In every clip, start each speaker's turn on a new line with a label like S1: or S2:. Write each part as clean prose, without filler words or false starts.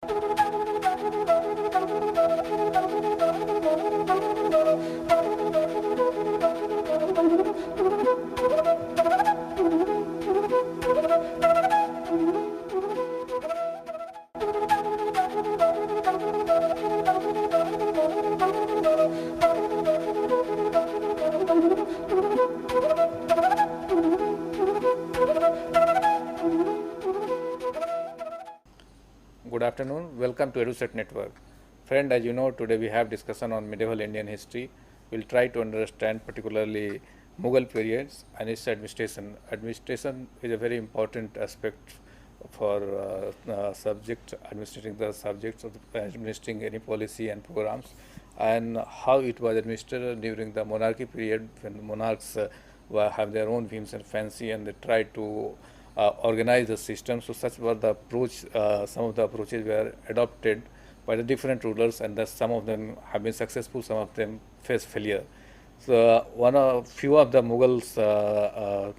S1: Good afternoon. Welcome to EduSet Network. Friend, as you know, today we have discussion on medieval Indian history. We'll try to understand particularly Mughal periods and its administration. Administration is a very important aspect for administrating the subjects of administering any policy and programs, and how it was administered during the monarchy period when the monarchs have their own whims and fancy, and they try to organize the system. So such was the approach. Some of the approaches were adopted by the different rulers, and thus some of them have been successful, some of them face failure. So few of the Mughals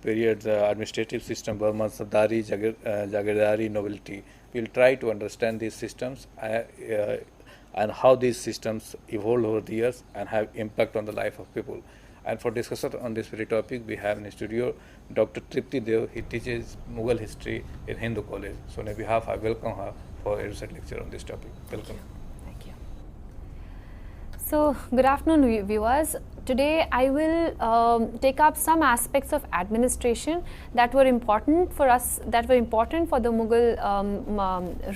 S1: periods administrative system were Mansabdari, Jagirdari, nobility. We'll try to understand these systems and how these systems evolved over the years and have impact on the life of people. And for discussion on this very topic, we have in the studio Dr. Tripti Dev. He teaches Mughal history in Hindu College. So on behalf, I welcome her for EduSet lecture on this topic. Welcome.
S2: Thank you. So good afternoon, viewers. Today I will take up some aspects of administration that were important for us, that were important for the Mughal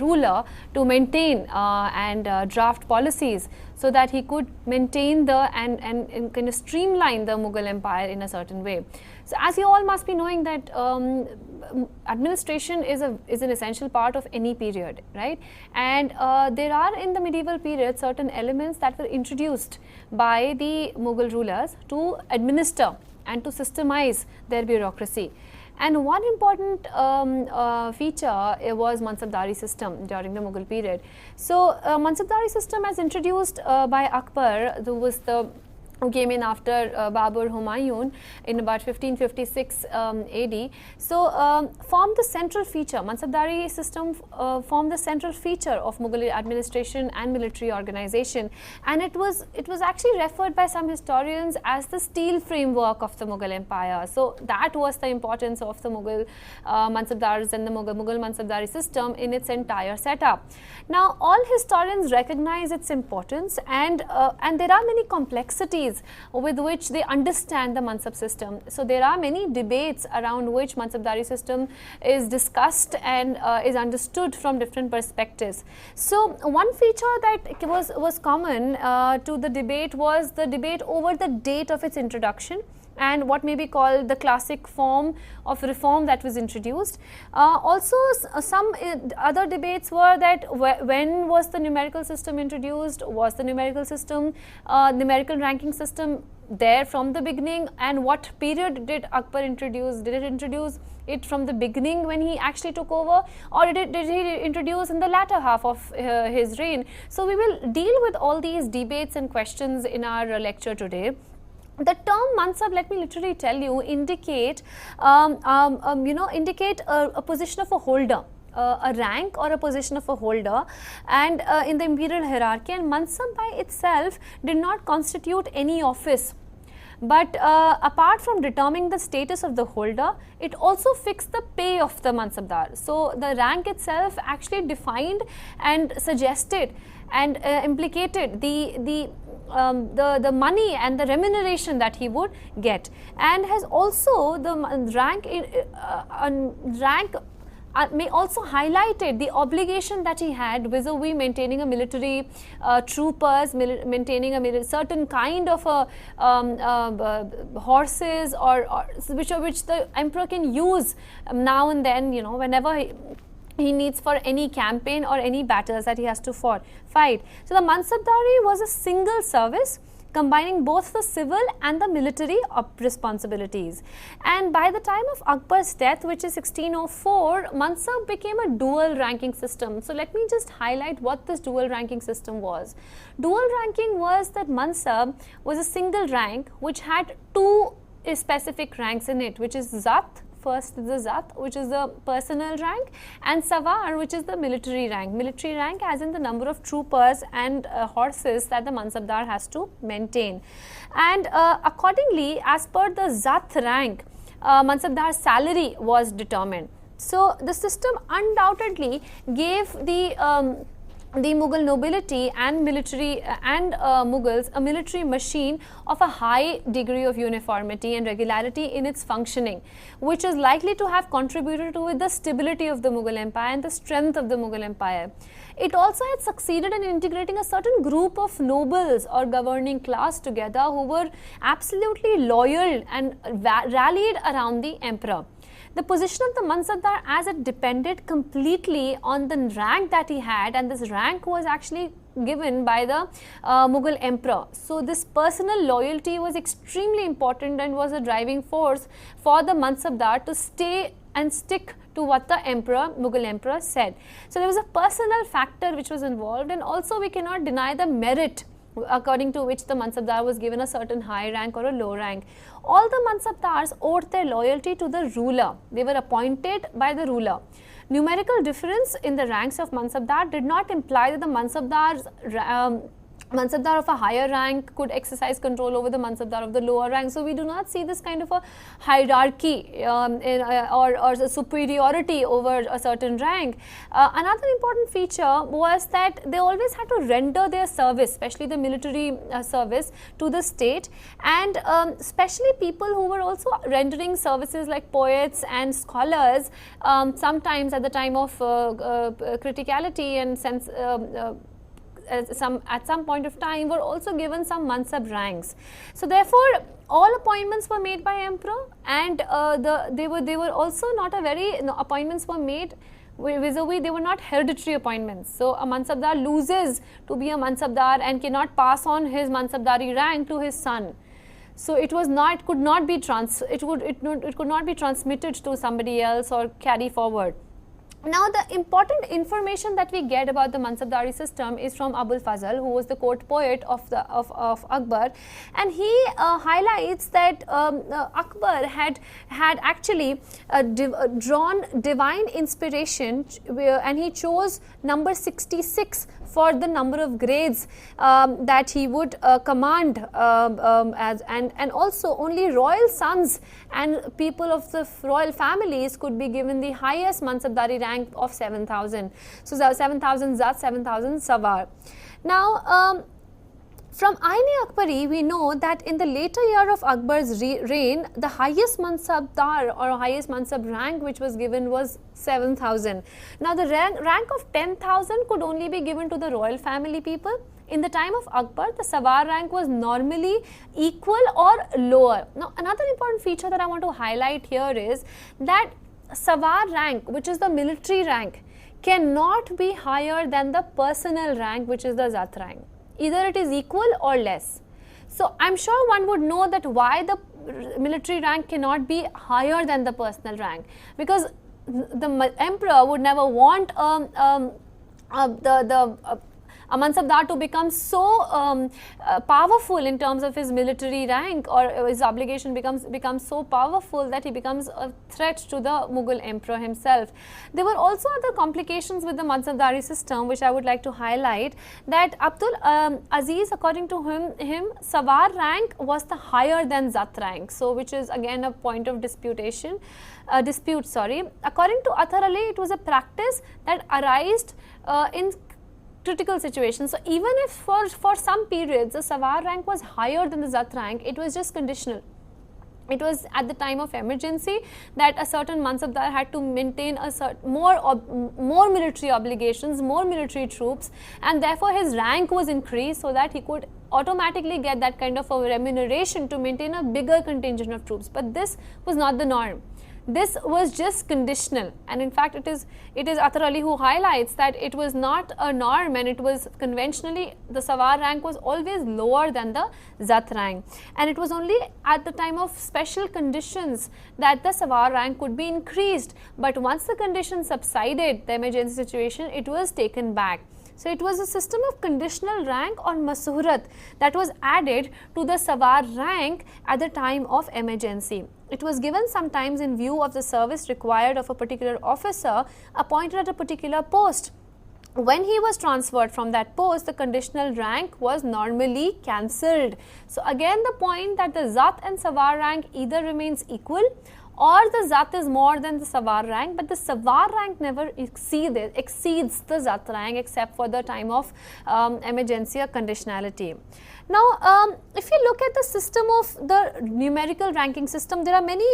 S2: ruler to maintain and draft policies, so that he could maintain the and kind of streamline the Mughal empire in a certain way. So as you all must be knowing that administration is an essential part of any period, right? And there are in the medieval period certain elements that were introduced by the Mughal rulers to administer and to systemize their bureaucracy. And one important feature was Mansabdari system during the Mughal period. So Mansabdari system as introduced by Akbar, who came in after Babur Humayun in about 1556 AD. So formed the central feature. Mansabdari system formed the central feature of Mughal administration and military organization, and it was actually referred by some historians as the steel framework of the Mughal empire. So that was the importance of the Mughal Mansabdars and the Mughal Mansabdari system in its entire setup. Now all historians recognize its importance, and there are many complexities with which they understand the Mansab system. So there are many debates around which Mansabdari system is discussed and is understood from different perspectives. So one feature that was common to the debate was the debate over the date of its introduction and what may be called the classic form of reform that was introduced. Also some other debates were that when was the numerical system introduced, was the numerical system, numerical ranking system there from the beginning, and what period did Akbar introduce? Did it introduce it from the beginning when he actually took over, or did he introduce in the latter half of his reign? So we will deal with all these debates and questions in our lecture today. The term Mansab, let me literally tell you, indicate indicate a position of a holder, a rank or a position of a holder, and in the imperial hierarchy. And Mansab by itself did not constitute any office, but apart from determining the status of the holder, it also fixed the pay of the Mansabdar. So the rank itself actually defined and suggested and implicated the money and the remuneration that he would get, and has also the rank may also highlighted the obligation that he had vis-a-vis maintaining a military troopers, maintaining a certain kind of horses or which the emperor can use now and then, whenever he needs for any campaign or any battles that he has to fight. So the Mansabdari was a single service combining both the civil and the military responsibilities. And by the time of Akbar's death, which is 1604, Mansab became a dual ranking system. So let me just highlight what this dual ranking system was. Dual ranking was that Mansab was a single rank which had two specific ranks in it, which is Zat First is the Zat, which is the personal rank, and Savar, which is the military rank. Military rank as in the number of troopers and horses that the Mansabdar has to maintain. And accordingly, as per the Zat rank, Mansabdar's salary was determined. So the system undoubtedly gave the Mughal nobility and military Mughals a military machine of a high degree of uniformity and regularity in its functioning, which is likely to have contributed to the stability of the Mughal Empire and the strength of the Mughal Empire. It also had succeeded in integrating a certain group of nobles or governing class together who were absolutely loyal and rallied around the emperor. The position of the Mansabdar, as it depended completely on the rank that he had, and this rank was actually given by the Mughal emperor. So this personal loyalty was extremely important and was a driving force for the Mansabdar to stay and stick to what the Mughal emperor said. So there was a personal factor which was involved, and also we cannot deny the merit according to which the Mansabdar was given a certain high rank or a low rank. All the Mansabdars owed their loyalty to the ruler. They were appointed by the ruler. Numerical difference in the ranks of Mansabdar did not imply that the Mansabdar of a higher rank could exercise control over the Mansabdar of the lower rank. So we do not see this kind of a hierarchy or superiority over a certain rank. Another important feature was that they always had to render their service, especially the military service, to the state, and especially people who were also rendering services like poets and scholars, sometimes at the time of criticality and sense. At some point of time were also given some Mansab ranks. So therefore, all appointments were made by emperor, and they were also not a very appointments were made vis-a-vis, they were not hereditary appointments. So a Mansabdar loses to be a Mansabdar and cannot pass on his Mansabdari rank to his son. So it could not be transmitted to somebody else or carry forward. Now, the important information that we get about the Mansabdari system is from Abul Fazl, who was the court poet of Akbar, and he highlights that Akbar had actually drawn divine inspiration, and he chose number 66 for the number of grades that he would command, and also only royal sons and people of the royal families could be given the highest Mansabdari rank of 7,000. So 7,000 Zat, 7,000 Savar. Now, from Ain-e-Akbari, we know that in the later year of Akbar's reign, the highest Mansabdar or highest Mansab rank which was given was 7,000. Now, the rank of 10,000 could only be given to the royal family people. In the time of Akbar, the Savar rank was normally equal or lower. Now, another important feature that I want to highlight here is that Savar rank, which is the military rank, cannot be higher than the personal rank, which is the Zat rank. Either it is equal or less. So I'm sure one would know that why the military rank cannot be higher than the personal rank, because the emperor would never want a Mansabdar to become so powerful in terms of his military rank, or his obligation becomes so powerful that he becomes a threat to the Mughal emperor himself. There were also other complications with the Mansabdari system which I would like to highlight, that Abdul Aziz, according to him, Savar rank was the higher than Zat rank, so which is again a point of dispute. According to Athar Ali, it was a practice that arose in critical situations. So even if for some periods the Savar rank was higher than the Zat rank, it was just conditional. It was at the time of emergency that a certain Mansabdar had to maintain more military obligations, more military troops, and therefore his rank was increased so that he could automatically get that kind of a remuneration to maintain a bigger contingent of troops. But this was not the norm. This was just conditional, and in fact it is Athar Ali who highlights that it was not a norm, and it was conventionally the Savar rank was always lower than the Zat rank, and it was only at the time of special conditions that the Savar rank could be increased. But once the conditions subsided, the emergency situation, it was taken back. So it was a system of conditional rank or masurat that was added to the Sawar rank at the time of emergency. It was given sometimes in view of the service required of a particular officer appointed at a particular post. When he was transferred from that post, the conditional rank was normally cancelled. So again the point that the Zat and Sawar rank either remains equal or the Zat is more than the Sawar rank, but the Sawar rank never exceeds the Zat rank except for the time of emergency or conditionality. Now, if you look at the system of the numerical ranking system, there are many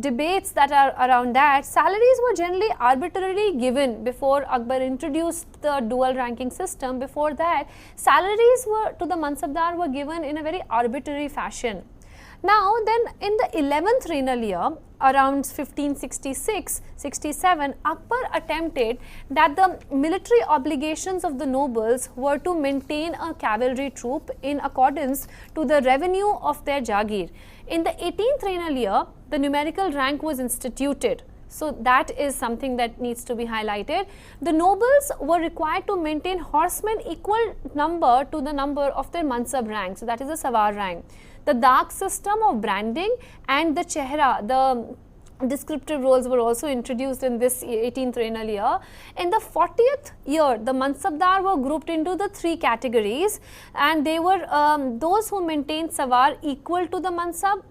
S2: debates that are around that. Salaries were generally arbitrarily given before Akbar introduced the dual ranking system. Before that, salaries were to the Mansabdar were given in a very arbitrary fashion. Now, then in the 11th regnal year, around 1566-67, Akbar attempted that the military obligations of the nobles were to maintain a cavalry troop in accordance to the revenue of their Jagir. In the 18th regnal year, the numerical rank was instituted. So that is something that needs to be highlighted. The nobles were required to maintain horsemen equal number to the number of their Mansab rank. So that is the Sawar rank. The Dag system of branding and the Chehra, the descriptive roles were also introduced in this 18th regnal year. In the 40th year, the Mansabdar were grouped into the three categories, and they were those who maintained Sawar equal to the Mansab,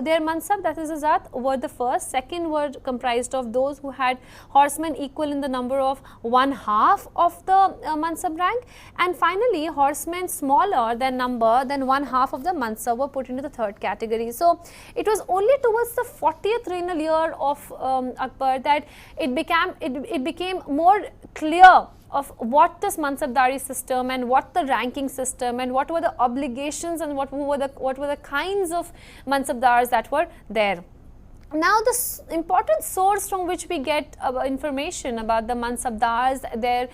S2: their Mansab, that is the Zat, were the first. Second were comprised of those who had horsemen equal in the number of 1/2 of the Mansab rank, and finally horsemen smaller than 1/2 of the Mansab were put into the third category. So it was only towards the 40th regnal year of Akbar that it became more clear of what this Mansabdari system and what the ranking system and what were the obligations and what were the kinds of Mansabdars that were there. Now, the important source from which we get information about the Mansabdars, their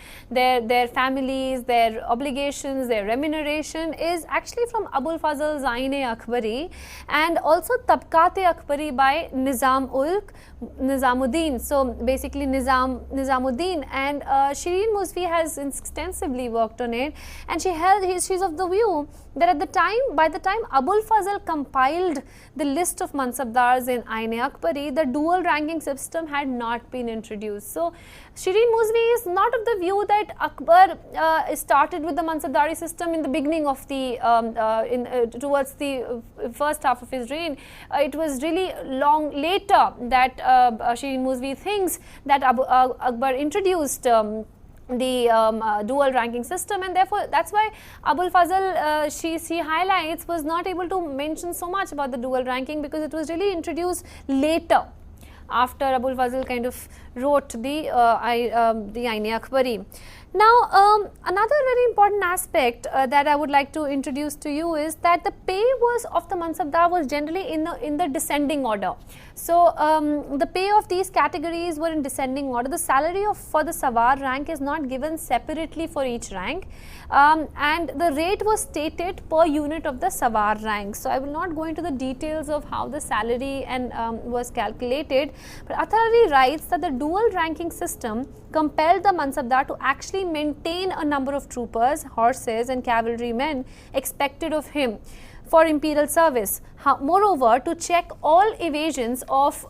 S2: families, their obligations, their remuneration is actually from Abul Fazl Zain-e-Akbari and also Tabqat-e-Akbari by Nizamuddin. So basically Nizamuddin, and Shireen Muzvi has extensively worked on it, and she's of the view that by the time Abul Fazl compiled the list of Mansabdars in Ain-e-Akbari, the dual ranking system had not been introduced. So Shireen Muzvi is not of the view that Akbar started with the Mansabdari system in the beginning of the towards the first half of his reign. It was really long later that Shireen Muzvi thinks that Akbar introduced the dual ranking system, and therefore that's why Abul Fazl she highlights was not able to mention so much about the dual ranking, because it was really introduced later after Abul Fazl kind of wrote the Ain-e-Akbari. Now, another very important aspect that I would like to introduce to you is that the pay of the Mansabdar was generally in the descending order. So, the pay of these categories were in descending order. The salary for the Sawar rank is not given separately for each rank, and the rate was stated per unit of the Sawar rank. So, I will not go into the details of how the salary was calculated, but Atharari writes that the dual ranking system compelled the Mansabdar to actually maintain a number of troopers, horses and cavalrymen expected of him for imperial service. Moreover, to check all evasions of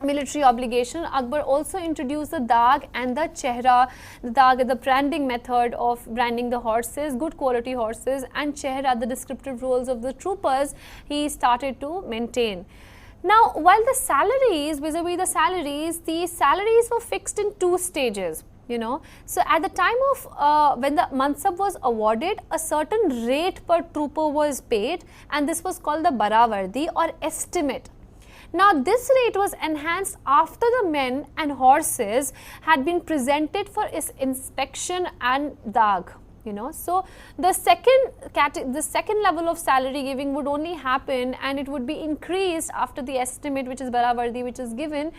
S2: military obligation, Akbar also introduced the Dag and the Chehra. The Dag, the branding method of branding the horses, good quality horses, and Chehra, the descriptive roles of the troopers, he started to maintain. Now, while the salaries, vis-a-vis the salaries were fixed in two stages. So at the time of when the Mansab was awarded, a certain rate per trooper was paid, and this was called the Baravardi or estimate. Now, this rate was enhanced after the men and horses had been presented for its inspection and Dag. So the second level of salary giving would only happen, and it would be increased after the estimate, which is Baravardi, which is given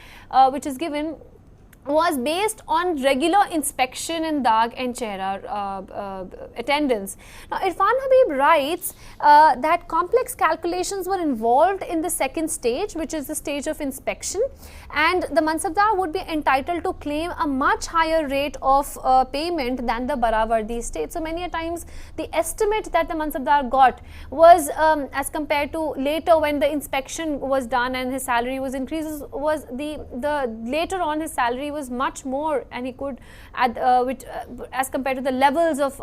S2: was based on regular inspection in Dag and Chehra attendance. Now, Irfan Habib writes that complex calculations were involved in the second stage, which is the stage of inspection, and the Mansabdar would be entitled to claim a much higher rate of payment than the Baravardi stage. So, many a times the estimate that the Mansabdar got was as compared to later when the inspection was done and his salary was increased, was the later on his salary was much more, and he could add as compared to the levels of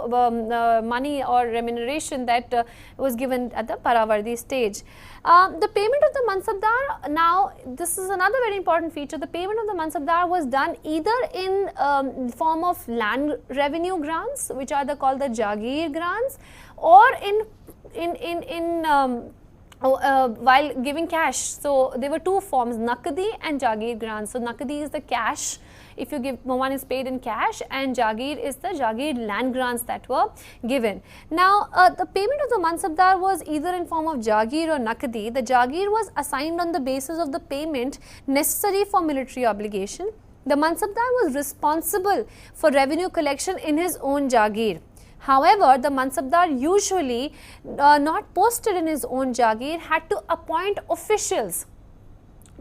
S2: money or remuneration that was given at the Baravardi stage. The payment of the Mansabdar, now this is another very important feature, the payment of the Mansabdar was done either in form of land revenue grants, which are called the Jagir grants, or while giving cash. So there were two forms, Nakdi and Jagir grants. So Nakdi is the cash, if you give, one is paid in cash, and Jagir is the Jagir land grants that were given. Now the payment of the Mansabdar was either in form of Jagir or Nakdi. The Jagir was assigned on the basis of the payment necessary for military obligation. The Mansabdar was responsible for revenue collection in his own Jagir. However, the Mansabdar usually not posted in his own Jagir had to appoint officials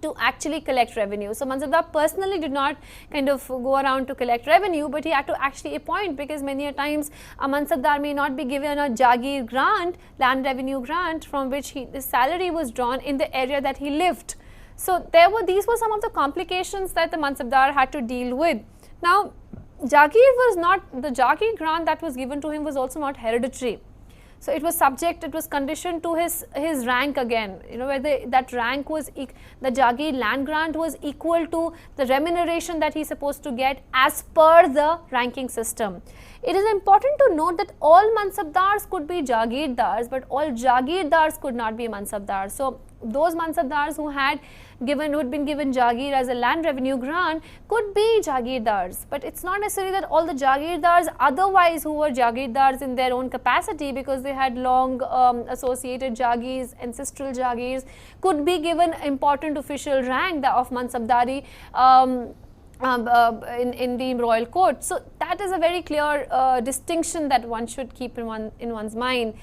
S2: to actually collect revenue. So Mansabdar personally did not kind of go around to collect revenue, but he had to actually appoint, because many a times a Mansabdar may not be given a Jagir grant, land revenue grant, from which his salary was drawn in the area that he lived. So these were some of the complications that the Mansabdar had to deal with. Now, Jagir was not, the Jagir grant that was given to him was also not hereditary. So it was subject, it was conditioned to his rank again, whether that rank was, the Jagir land grant was equal to the remuneration that he is supposed to get as per the ranking system. It is important to note that all Mansabdars could be Jagirdars, but all Jagirdars could not be Mansabdars. So those Mansabdars who had been given Jagir as a land revenue grant could be Jagirdars, but it's not necessary that all the Jagirdars otherwise who were Jagirdars in their own capacity, because they had long associated Jagirs, ancestral Jagirs, could be given important official rank of Mansabdari in the royal court. So that is a very clear distinction that one should keep in one's mind.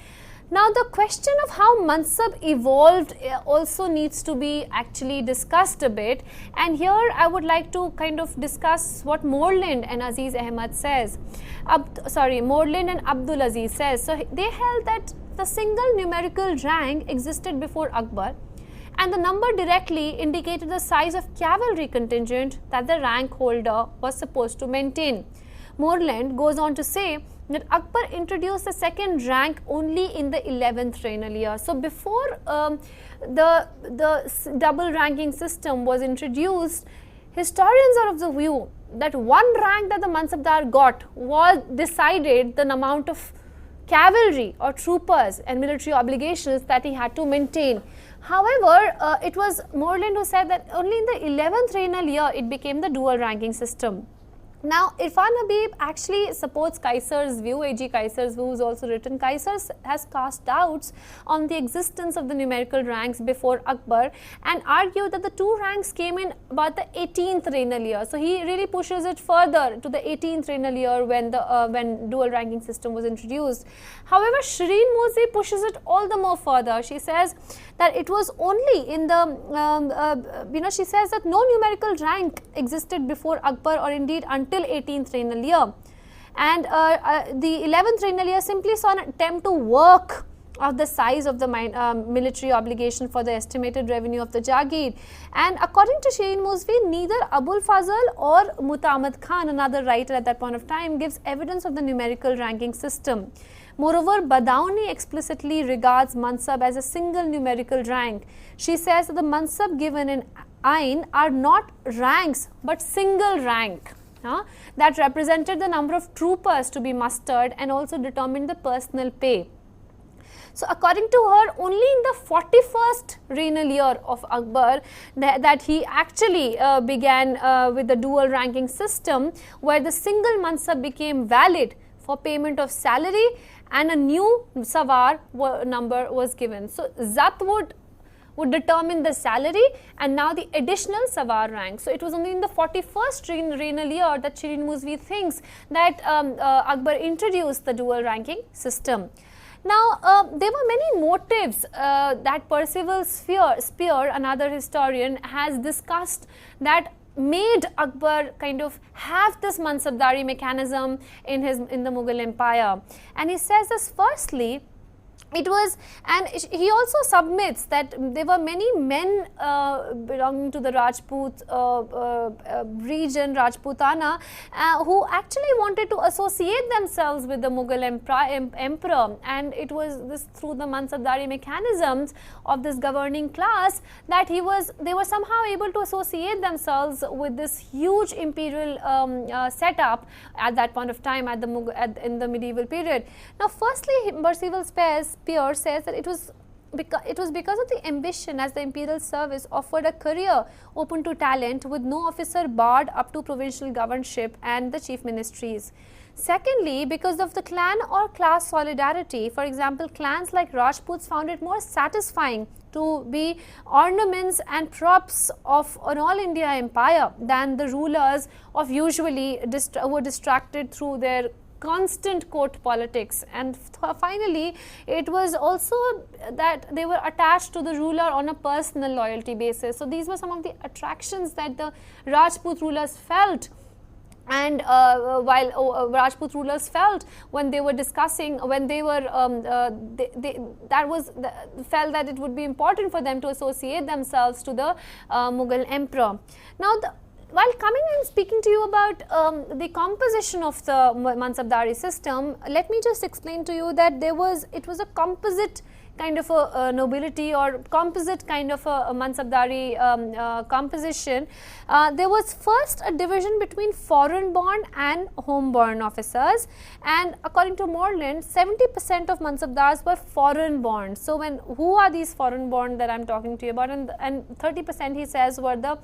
S2: Now the question of how Mansab evolved also needs to be actually discussed a bit, and here I would like to kind of discuss what Moreland and Aziz Ahmad says. Moreland and Abdul Aziz says. So they held that the single numerical rank existed before Akbar, and the number directly indicated the size of cavalry contingent that the rank holder was supposed to maintain. Moreland goes on to say that Akbar introduced the second rank only in the 11th regnal year. So before the double ranking system was introduced, historians are of the view that one rank that the Mansabdar got was decided the amount of cavalry or troopers and military obligations that he had to maintain. However, it was Moreland who said that only in the 11th regnal year it became the dual ranking system. Now, Irfan Habib actually supports Kaiser's view, A.G. Kaiser's view is also written. Kaiser has cast doubts on the existence of the numerical ranks before Akbar and argued that the two ranks came in about the 18th regnal year. So he really pushes it further to the 18th regnal year when dual ranking system was introduced. However, Shireen Mozi pushes it all the more further. She says that it was only in the, she says that no numerical rank existed before Akbar or indeed until 18th regnal year, and the 11th regnal year simply saw an attempt to work of the size of the military obligation for the estimated revenue of the Jagir. And according to Shireen Muzvi, neither Abul Fazl or Mutamad Khan, another writer at that point of time, gives evidence of the numerical ranking system. Moreover, Badauni explicitly regards Mansab as a single numerical rank. She says that the Mansab given in Ain are not ranks but single rank. That represented the number of troopers to be mustered and also determined the personal pay. So according to her, only in the 41st regnal year of Akbar that he actually began with the dual ranking system, where the single Mansab became valid for payment of salary and a new Sawar number was given. So Zat would determine the salary and now the additional Savar rank. So it was only in the 41st regnal year that Shirin Muzvi thinks that Akbar introduced the dual ranking system. Now, there were many motives that Percival Spear, another historian, has discussed that made Akbar kind of have this Mansabdari mechanism in the Mughal Empire. And he says this: firstly, it was, and he also submits that there were many men belonging to the Rajput region, Rajputana, who actually wanted to associate themselves with the Mughal emperor, and it was this through the Mansabdari mechanisms of this governing class that they were somehow able to associate themselves with this huge imperial setup at that point of time in the medieval period. Now, firstly, Percival Spear says that it was because of the ambition, as the imperial service offered a career open to talent with no officer barred up to provincial governorship and the chief ministries. Secondly, because of the clan or class solidarity. For example, clans like Rajputs found it more satisfying to be ornaments and props of an all India empire than the rulers of usually were distracted through their constant court politics. And finally, it was also that they were attached to the ruler on a personal loyalty basis. So these were some of the attractions that the Rajput rulers felt. And while Rajput rulers felt when they were discussing, when they were felt that it would be important for them to associate themselves to the Mughal emperor. Now, while coming and speaking to you about the composition of the Mansabdari system, let me just explain to you that it was a composite kind of a nobility or composite kind of a Mansabdari composition. There was first a division between foreign born and home born officers, and according to Moreland, 70% of Mansabdars were foreign born. So who are these foreign born that I am talking to you about? And 30% he says were the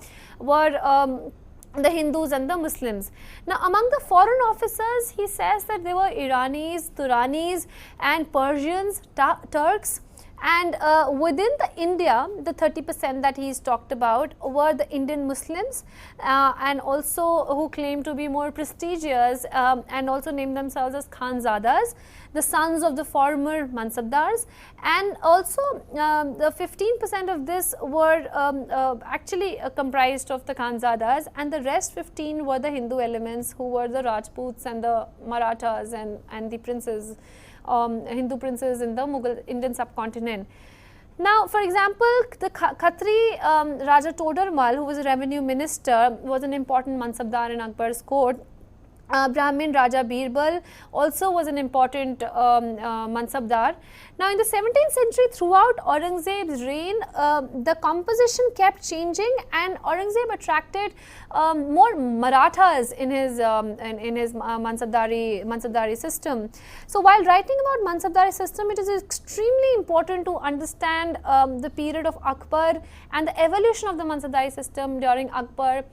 S2: Hindus and the Muslims. Now, among the foreign officers, he says that there were Iranis, Turanis and Persians, Turks, and within the India, the 30% that he's talked about were the Indian Muslims and also who claimed to be more prestigious and also named themselves as Khanzadas, the sons of the former Mansabdars, and also the 15% of this were actually comprised of the Khanzadas, and the rest 15 were the Hindu elements who were the Rajputs and the Marathas and the princes. Hindu princes in the Mughal Indian subcontinent. Now, for example, the Khatri Raja Todarmal, who was a revenue minister, was an important Mansabdar in Akbar's court. Brahmin Raja Birbal also was an important Mansabdar. Now, in the 17th century, throughout Aurangzeb's reign, the composition kept changing, and Aurangzeb attracted more Marathas in his Mansabdari system. So, while writing about Mansabdari system, it is extremely important to understand the period of Akbar and the evolution of the Mansabdari system during Akbar,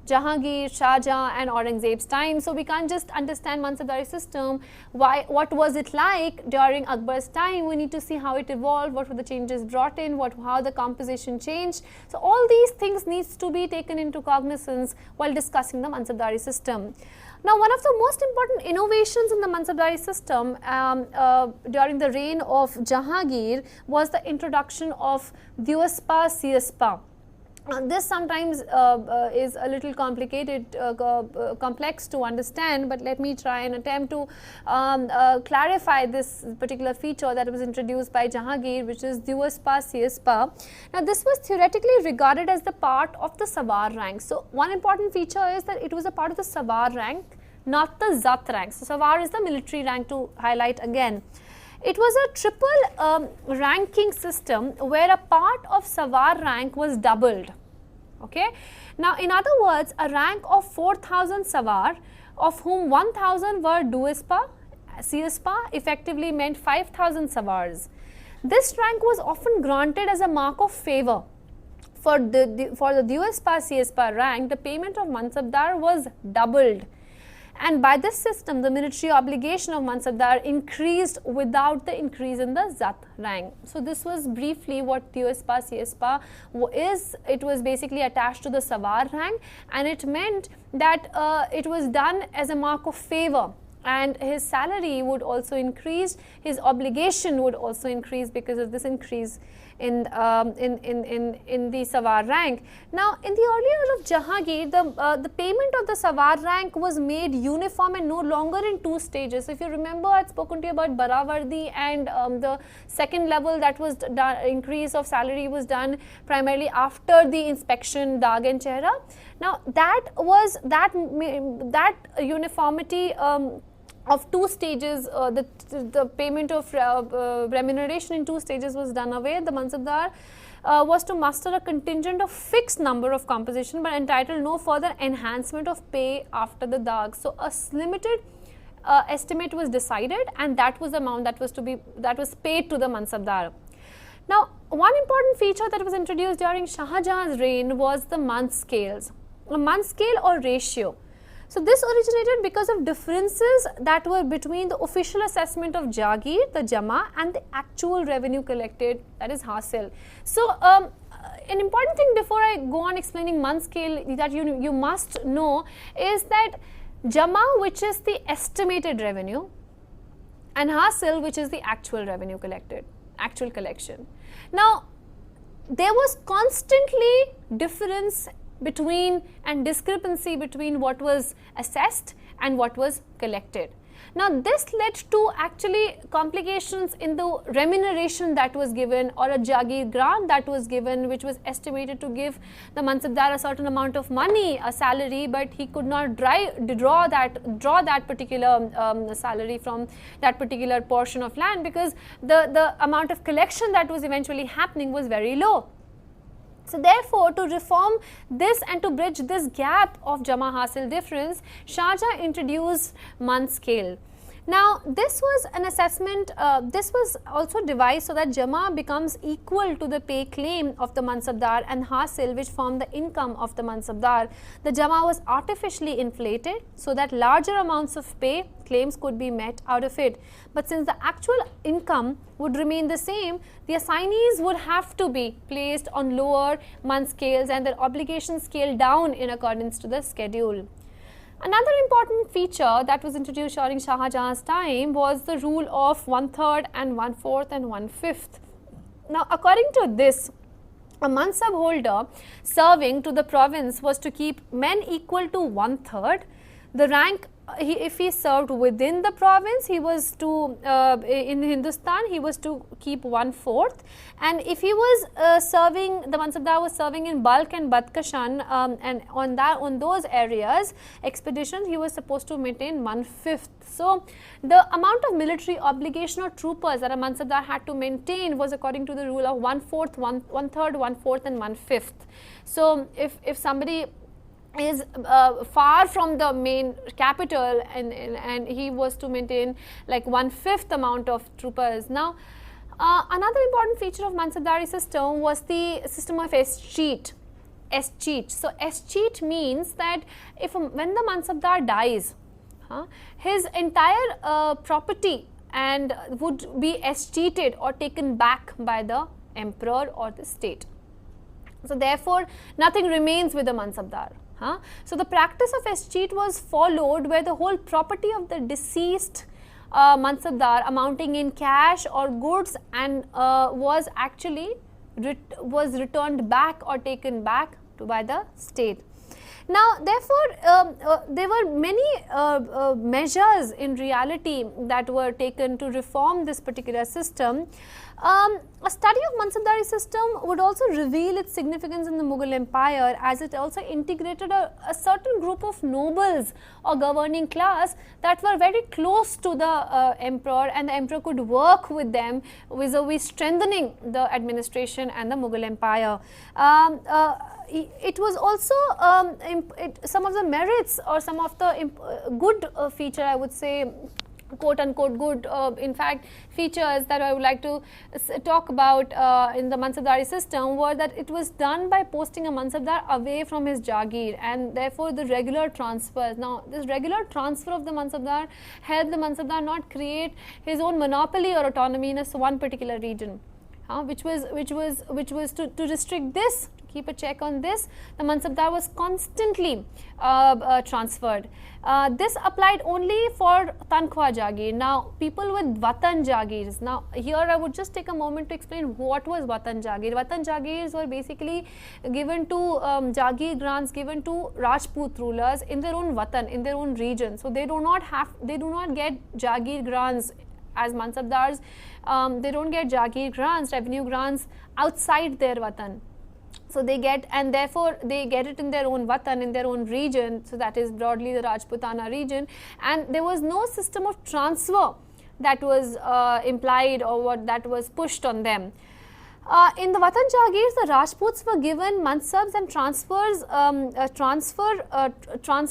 S2: Jahangir, Shah Jahan and Aurangzeb's time. So we can't just understand Mansabdari system, what was it like during Akbar's time. We need to see how it evolved, what were the changes brought in, how the composition changed. So all these things needs to be taken into cognizance while discussing the Mansabdari system. Now, one of the most important innovations in the Mansabdari system during the reign of Jahangir was the introduction of Dyuspa Siyaspa. This sometimes is a little complicated, complex to understand, but let me try and attempt to clarify this particular feature that was introduced by Jahangir, which is Dyuspa Siyaspa. Now, this was theoretically regarded as the part of the Savar rank. So, one important feature is that it was a part of the Savar rank, not the Zat rank. So, Savar is the military rank, to highlight again. It was a triple ranking system where a part of Savar rank was doubled. Okay. Now, in other words, a rank of 4,000 Savar, of whom 1,000 were Dyuspa Siyaspa, effectively meant 5,000 Savars. This rank was often granted as a mark of favour. For the Dyuspa Siyaspa rank, the payment of Mansabdar was doubled. And by this system, the military obligation of Mansabdar increased without the increase in the Zat rank. So this was briefly what Tiospa Siespa is. It was basically attached to the Sawar rank, and it meant that it was done as a mark of favor, and his salary would also increase, his obligation would also increase because of this increase in the Sawar rank. Now, in the early years of Jahangir, the payment of the Sawar rank was made uniform and no longer in two stages. If you remember, I had spoken to you about Baravardi, and the second level that was done, increase of salary was done primarily after the inspection, Dag and Chehra. Now, that was that uniformity of two stages, the payment of remuneration in two stages was done away. The Mansabdar was to muster a contingent of fixed number of composition, but entitled no further enhancement of pay after the Dag. So a limited estimate was decided, and that was the amount that was paid to the Mansabdar. Now, one important feature that was introduced during Shah Jahan's reign was the month scales, a month scale or ratio. So this originated because of differences that were between the official assessment of Jagir, the Jama, and the actual revenue collected, that is Hasil. So an important thing before I go on explaining month scale that you must know is that Jama, which is the estimated revenue, and Hasil, which is the actual revenue collected, actual collection. Now, there was constantly difference between and discrepancy between what was assessed and what was collected. Now, this led to actually complications in the remuneration that was given, or a Jagir grant that was given, which was estimated to give the Mansabdar a certain amount of money, a salary, but he could not draw that particular salary from that particular portion of land, because the amount of collection that was eventually happening was very low. So therefore, to reform this and to bridge this gap of Jama Hasil difference, Shah Jahan introduced month scale. Now, this was an assessment, this was also devised so that Jama becomes equal to the pay claim of the Mansabdar and Hasil, which form the income of the Mansabdar. The Jama was artificially inflated so that larger amounts of pay claims could be met out of it. But since the actual income would remain the same, the assignees would have to be placed on lower month scales and their obligations scaled down in accordance to the schedule. Another important feature that was introduced during Shah Jahan's time was the rule of 1/3 and 1/4 and 1/5. Now, according to this, a mansab holder serving to the province was to keep men equal to 1/3. The rank, if he served within the province, he was to in Hindustan he was to keep 1/4, and if he was serving, the Mansabdar was serving in Balkh and Badkhashan, and on those areas expeditions, he was supposed to maintain 1/5. So the amount of military obligation or troopers that a Mansabdar had to maintain was according to the rule of 1/4, 1/3, 1/4 and 1/5. So if somebody is far from the main capital and he was to maintain like 1/5 amount of troopers. Now, another important feature of Mansabdari system was the system of escheat. So escheat means that when the Mansabdar dies, his entire property and would be escheated or taken back by the emperor or the state. So therefore, nothing remains with the Mansabdar. So the practice of escheat was followed, where the whole property of the deceased Mansabdar amounting in cash or goods and was actually returned back or taken back by the state. Now, therefore, there were many measures in reality that were taken to reform this particular system. A study of Mansabdari system would also reveal its significance in the Mughal Empire, as it also integrated a certain group of nobles or governing class that were very close to the emperor, and the emperor could work with them vis-a-vis strengthening the administration and the Mughal Empire. It was also some of the merits or some of the good feature, I would say, quote unquote good, in fact, features that I would like to talk about in the Mansabdari system were that it was done by posting a Mansabdar away from his Jagir, and therefore the regular transfers. Now, this regular transfer of the Mansabdar helped the Mansabdar not create his own monopoly or autonomy in one particular region, which was to restrict this. Keep a check on this. The Mansabdar was constantly transferred. This applied only for Tankhwa Jagir. Now, people with Watan Jagirs. Now, here I would just take a moment to explain what was Watan Jagir. Watan Jagirs were basically given to Jagir grants given to Rajput rulers in their own Watan, in their own region. So they do not get Jagir grants as Mansabdars. They don't get Jagir grants, revenue grants outside their Watan. So they get, and therefore they get it in their own Watan, in their own region. So that is broadly the Rajputana region, and there was no system of transfer that was implied or what that was pushed on them. In the Watan Jagirs, the Rajputs were given mansabs and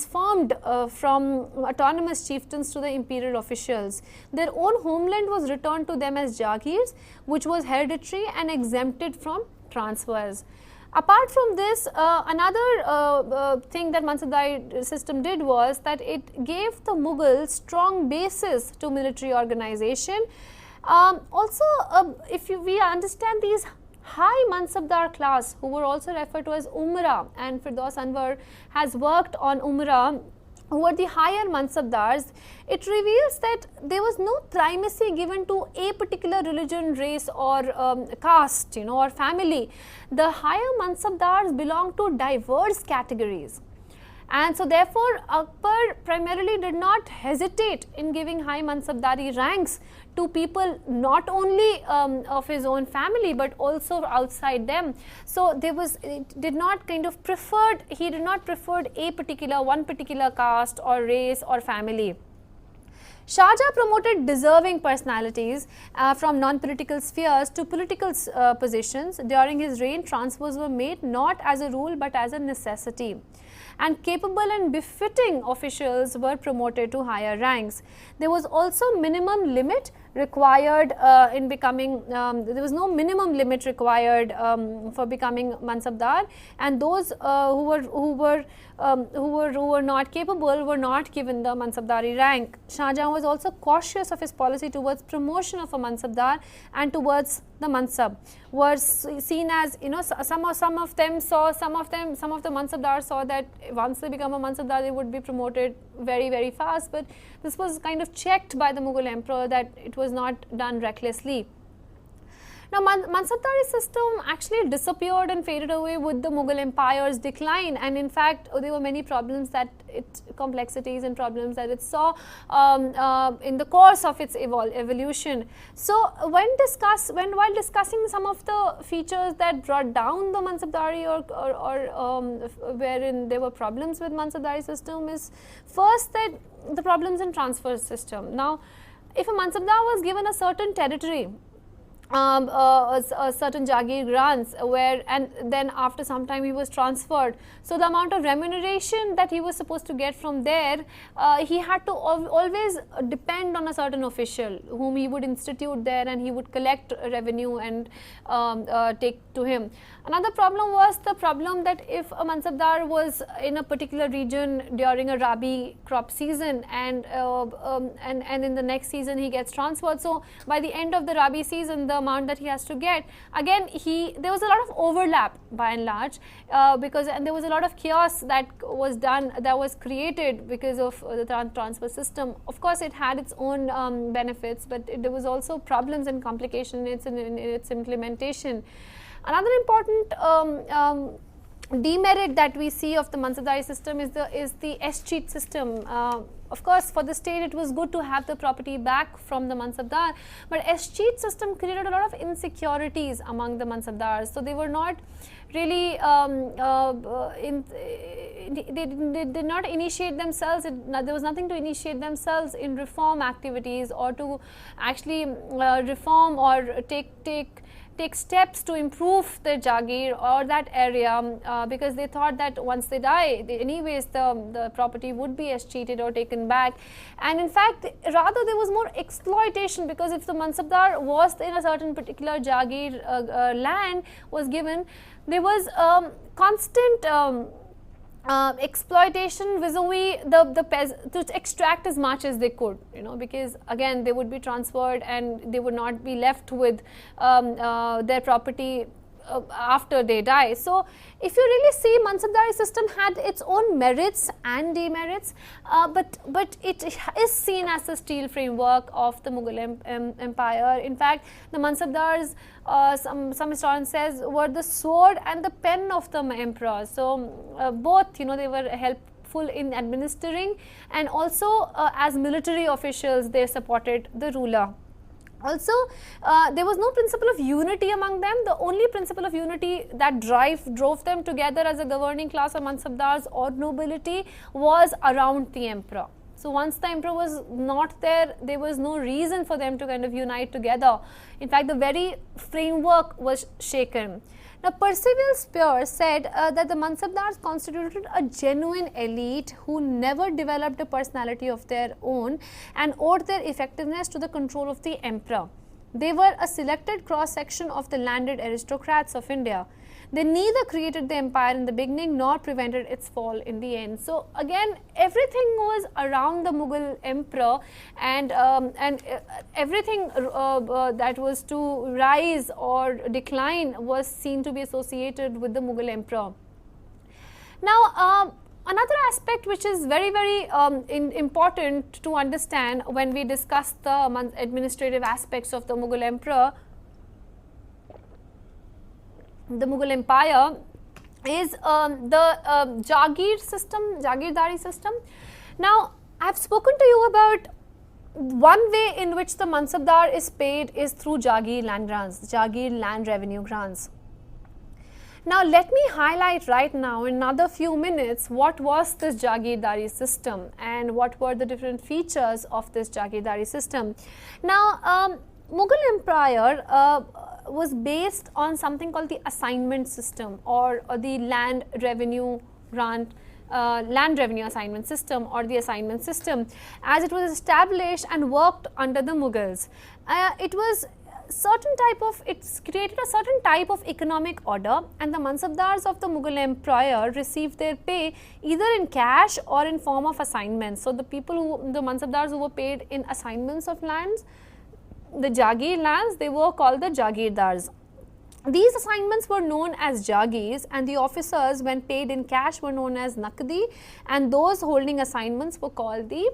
S2: transformed from autonomous chieftains to the imperial officials. Their own homeland was returned to them as Jagirs, which was hereditary and exempted from transfers. Apart from this, another thing that Mansabdari system did was that it gave the Mughals strong basis to military organization. Also, if we understand these high Mansabdar class, who were also referred to as Umara, and Firdaus Anwar has worked on Umara, who were the higher Mansabdars, it reveals that there was no primacy given to a particular religion, race or caste, or family. The higher Mansabdars belong to diverse categories. And so therefore, Akbar primarily did not hesitate in giving high Mansabdari ranks to people not only of his own family but also outside them. So he did not prefer one particular caste or race or family. Shah Jahan promoted deserving personalities from non-political spheres to political positions. During his reign, transfers were made not as a rule but as a necessity, and capable and befitting officials were promoted to higher ranks. There was also minimum limit required in becoming, there was no minimum limit required for becoming Mansabdar, and those who were not capable were not given the Mansabdari rank. Shah Jahan was also cautious of his policy towards promotion of a Mansabdar and towards the Mansab were seen as, some of the Mansabdars saw that once they become a Mansabdar they would be promoted very, very fast, but this was kind of checked by the Mughal emperor that it was not done recklessly. Now, Mansabdari system actually disappeared and faded away with the Mughal Empire's decline, and in fact, there were many problems complexities and problems that it saw in the course of its evolution. So, while discussing some of the features that brought down the Mansabdari or wherein there were problems with Mansabdari system, is first that the problems in transfer system. Now, if a Mansabdar was given a certain territory, a certain Jagir grants, and then after some time he was transferred. So the amount of remuneration that he was supposed to get from there, he had to always depend on a certain official whom he would institute there, and he would collect revenue and take to him. Another problem was the problem that if a Mansabdar was in a particular region during a Rabi crop season, and in the next season he gets transferred, so by the end of the Rabi season, the amount that he has to get, again there was a lot of overlap by and large, and there was a lot of chaos that was created because of the transfer system. Of course, it had its own benefits, but there was also problems and complications in its implementation. Another important demerit that we see of the Mansabdari system is the escheat system. Of course, for the state it was good to have the property back from the Mansabdar, but escheat system created a lot of insecurities among the Mansabdars. So they were not really they did not initiate themselves. There was nothing to initiate themselves in reform activities or to actually reform or take take steps to improve their Jagir or that area because they thought that once they die, anyways the property would be escheated or taken back. And in fact, rather there was more exploitation, because if the Mansabdar was in a certain particular Jagir land was given, there was constant exploitation vis-a-vis to extract as much as they could, because again they would be transferred and they would not be left with their property after they die. So if you really see, Mansabdari system had its own merits and demerits, but it is seen as the steel framework of the Mughal empire. In fact, the Mansabdars, some historian says, were the sword and the pen of the emperor. So both, they were helpful in administering, and also as military officials they supported the ruler. Also, there was no principle of unity among them. The only principle of unity that drove them together as a governing class of Mansabdars or nobility was around the emperor. So once the emperor was not there, there was no reason for them to kind of unite together. In fact, the very framework was shaken. Now, Percival Spear said that the Mansabdars constituted a genuine elite who never developed a personality of their own and owed their effectiveness to the control of the emperor. They were a selected cross-section of the landed aristocrats of India. They neither created the empire in the beginning nor prevented its fall in the end. So again, everything was around the Mughal emperor, and everything that was to rise or decline was seen to be associated with the Mughal emperor. Now, another aspect which is very, very important to understand when we discuss the administrative aspects of the Mughal emperor, the Mughal empire, is the Jagirdari system. Now, I have spoken to you about one way in which the Mansabdar is paid is through Jagir land grants, Jagir land revenue grants. Now, let me highlight right now in another few minutes what was this Jagirdari system and what were the different features of this Jagirdari system. Now, Mughal empire was based on something called the assignment system, or the land revenue assignment system, or the assignment system, as it was established and worked under the Mughals. It created a certain type of economic order, and the Mansabdars of the Mughal empire received their pay either in cash or in form of assignments. So the Mansabdars who were paid in assignments of lands, the Jagir lands, they were called the Jagirdars. These assignments were known as Jagirs, and the officers, when paid in cash, were known as Naqdi, and those holding assignments were called the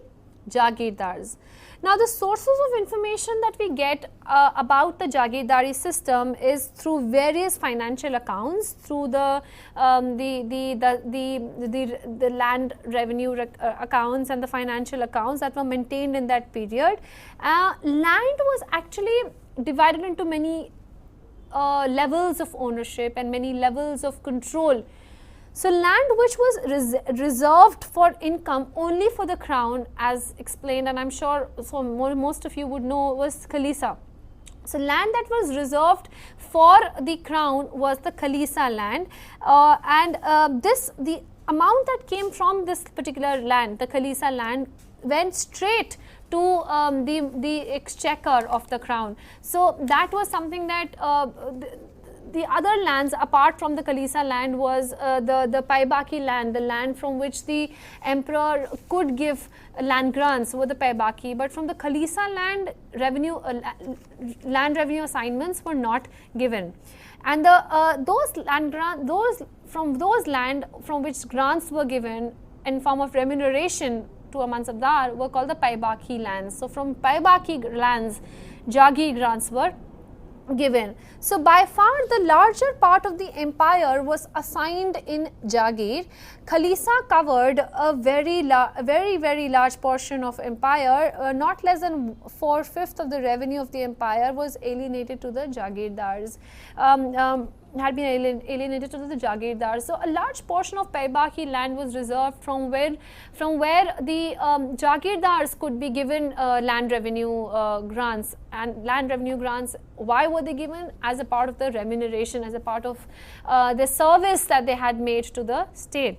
S2: Jagirdars. Now, the sources of information that we get about the Jagirdari system is through various financial accounts, through the land revenue accounts and the financial accounts that were maintained in that period. Land was actually divided into many levels of ownership and many levels of control. So, land which was reserved for income only for the crown, as explained, and I am sure most of you would know, was Khalisa. So, land that was reserved for the crown was the Khalisa land, the amount that came from this particular land, the Khalisa land, went straight to the exchequer of the crown. So, that was something that the other lands apart from the Khalisa land was the Paibaki land, the land from which the emperor could give land grants were the Paibaki, but from the Khalisa land land revenue assignments were not given. And those land from which grants were given in form of remuneration to a Mansabdar were called the Paibaki lands. So, from Paibaki lands, Jagir grants were given. So, by far the larger part of the empire was assigned in Jagir. Khalisa covered a very large portion of empire. Not less than 4/5 of the revenue of the empire was alienated to the Jagirdars. had been alienated to the Jagirdars. So a large portion of Paibaki land was reserved from where the Jagirdars could be given land revenue grants. And land revenue grants, why were they given? As a part of the remuneration, as a part of the service that they had made to the state.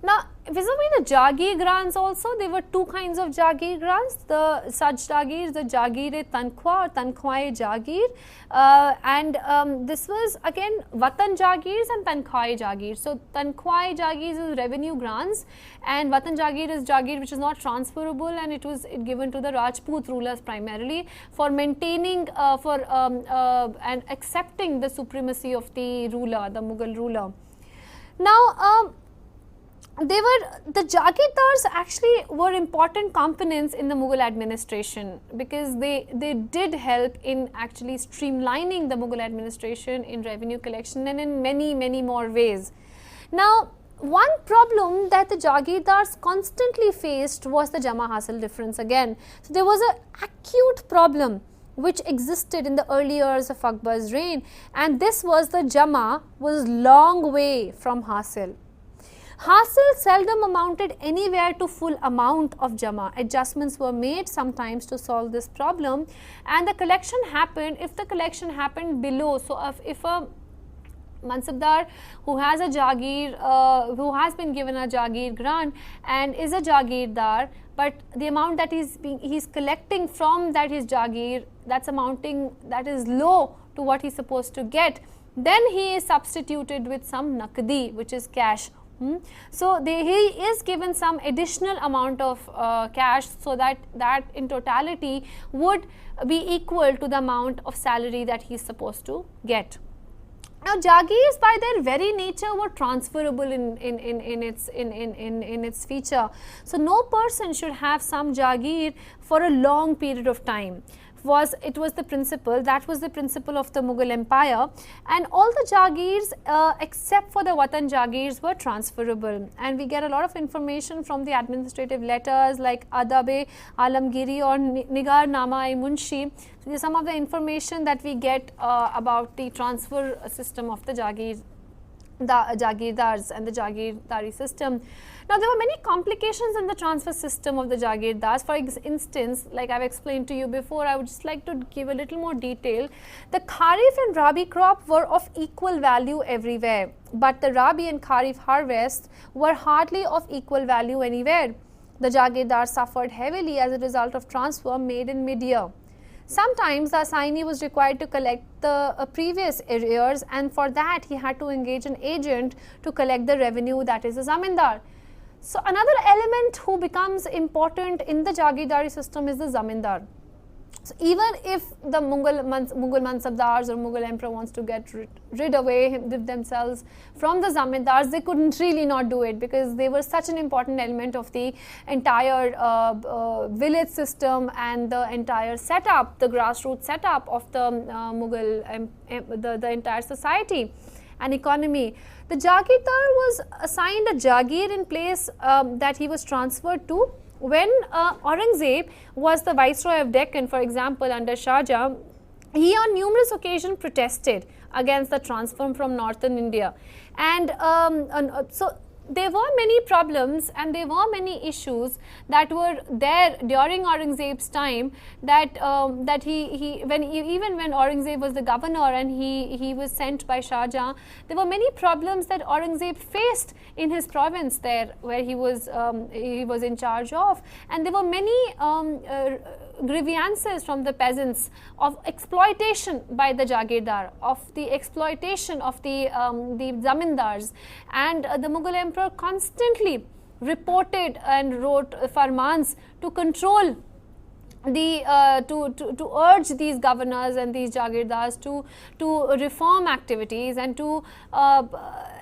S2: Now, vis-a-vis the Jagir grants also, there were two kinds of Jagir grants, the such Jagirs, the Jagir-e-Tankhwa or Tankhwa-e Jagir, and this was again Watan Jagirs and Tankhwa-e Jagir. So, Tankhwa-e Jagirs is revenue grants, and Watan Jagir is Jagir which is not transferable, and it was given to the Rajput rulers primarily for maintaining and accepting the supremacy of the ruler, the Mughal ruler. Now, the Jagirdars actually were important components in the Mughal administration, because they did help in actually streamlining the Mughal administration in revenue collection and in many more ways. Now, one problem that the Jagirdars constantly faced was the Jama Hasil difference again. So, there was an acute problem which existed in the early years of Akbar's reign, and this was the Jama was long way from Hasil. Hasil seldom amounted anywhere to full amount of Jama. Adjustments were made sometimes to solve this problem, and the collection happened, if the collection happened below, so if a Mansabdar who has a Jagir, who has been given a Jagir grant and is a Jagirdar, but the amount that he's collecting from that his Jagir, that's amounting, that is low to what he's supposed to get, then he is substituted with some Nakdi, which is cash. So, he is given some additional amount of cash, so that in totality would be equal to the amount of salary that he is supposed to get. Now, Jagirs by their very nature were transferable in its feature. So, no person should have some Jagir for a long period of time. It was the principle, that was the principle of the Mughal Empire, and all the Jagirs except for the Watan Jagirs were transferable, and we get a lot of information from the administrative letters like Adab-e Alamgiri or Nigar-Nama-e Munshi. So, some of the information that we get about the transfer system of the Jagirdars and the Jagirdari system. Now, there were many complications in the transfer system of the Jagirdars. For instance, like I have explained to you before, I would just like to give a little more detail. The Kharif and Rabi crop were of equal value everywhere, but the Rabi and Kharif harvests were hardly of equal value anywhere. The Jagirdars suffered heavily as a result of transfer made in mid-year. Sometimes the assignee was required to collect the previous arrears, and for that he had to engage an agent to collect the revenue, that is a zamindar. So, another element who becomes important in the Jagirdari system is the zamindar. So, even if the Mughal Mansabdars or Mughal emperor wants to get rid away themselves from the zamindars, they couldn't really not do it, because they were such an important element of the entire village system and the entire setup, the grassroots setup of the Mughal, the entire society and economy. The Jagirdar was assigned a Jagir in place that he was transferred to. When Aurangzeb was the Viceroy of Deccan, for example, under Shah Jahan, he on numerous occasions protested against the transfer from northern India, and so there were many problems and there were many issues that were there during Aurangzeb's time, that even when Aurangzeb was the governor and he was sent by Shah Jahan, there were many problems that Aurangzeb faced in his province there, where he was in charge of, and there were many grievances from the peasants of exploitation by the Jagirdar, of the exploitation of the zamindars, and the Mughal emperor constantly reported and wrote farmans to control to urge these governors and these Jagirdars to reform activities and to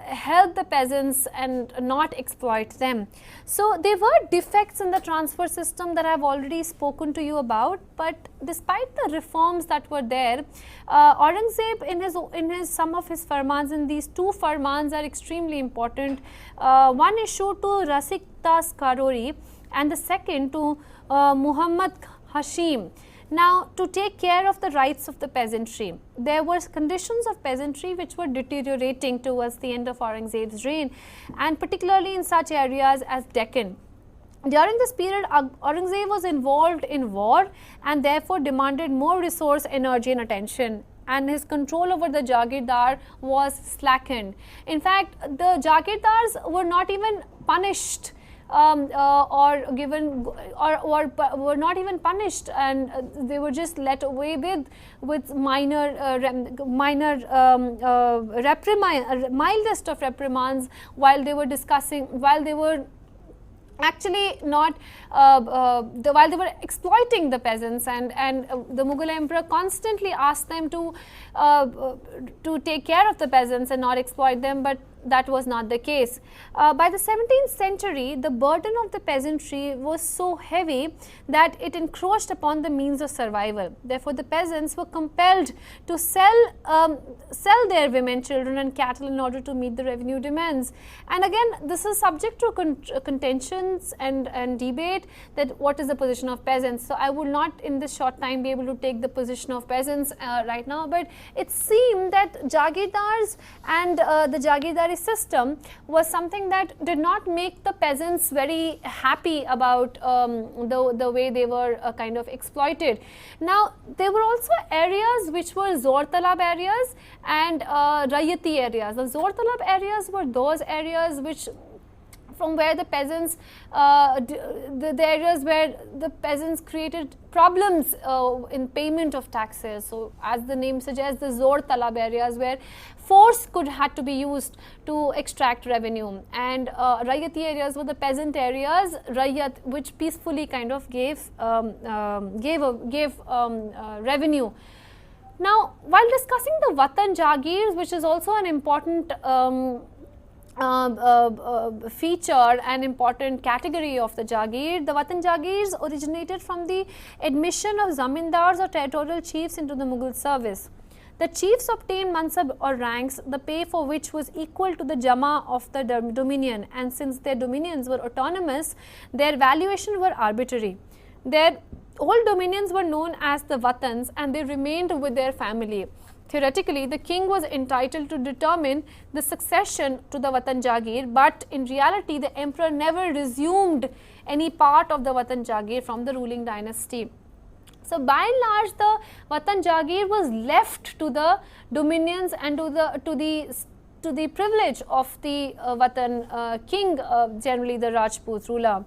S2: help the peasants and not exploit them. So, there were defects in the transfer system that I have already spoken to you about, but despite the reforms that were there, Aurangzeb in his some of his farmans, and these two farmans are extremely important, one issued to Rasik Das Karori and the second to Muhammad Hashim. Now, to take care of the rights of the peasantry, there were conditions of peasantry which were deteriorating towards the end of Aurangzeb's reign, and particularly in such areas as Deccan. During this period, Aurangzeb was involved in war and therefore demanded more resource, energy and attention, and his control over the Jagirdar was slackened. In fact, the Jagirdars were not even punished or given or were not even punished, and they were just let away with mildest of reprimands while they were discussing, while they were actually not while they were exploiting the peasants, and the Mughal emperor constantly asked them to take care of the peasants and not exploit them, but that was not the case. By the 17th century, the burden of the peasantry was so heavy that it encroached upon the means of survival. Therefore, the peasants were compelled to sell their women, children and cattle in order to meet the revenue demands. And again, this is subject to contentions and debate, that what is the position of peasants. So I would not in this short time be able to take the position of peasants right now, but it seemed that Jagirdars and the Jagirdari system was something that did not make the peasants very happy about the way they were kind of exploited. Now, there were also areas which were Zor Talab areas and Rayati areas. The Zor Talab areas were those areas which from where the peasants, the areas where the peasants created problems in payment of taxes. So, as the name suggests, the Zor Talab areas where force had to be used to extract revenue, and Rayati areas were the peasant areas, Rayat, which peacefully kind of gave revenue. Now, while discussing the Watan Jagirs, which is also an important feature and important category of the Jagir, the Watan Jagirs originated from the admission of zamindars or territorial chiefs into the Mughal service. The chiefs obtained mansab or ranks, the pay for which was equal to the jama of the dominion, and since their dominions were autonomous, their valuation were arbitrary. Their old dominions were known as the Watans, and they remained with their family. Theoretically, the king was entitled to determine the succession to the Watan Jagir, but in reality, the emperor never resumed any part of the Watan Jagir from the ruling dynasty. So, by and large, the Watan Jagir was left to the dominions and to the privilege of the Watan king, generally the Rajput ruler.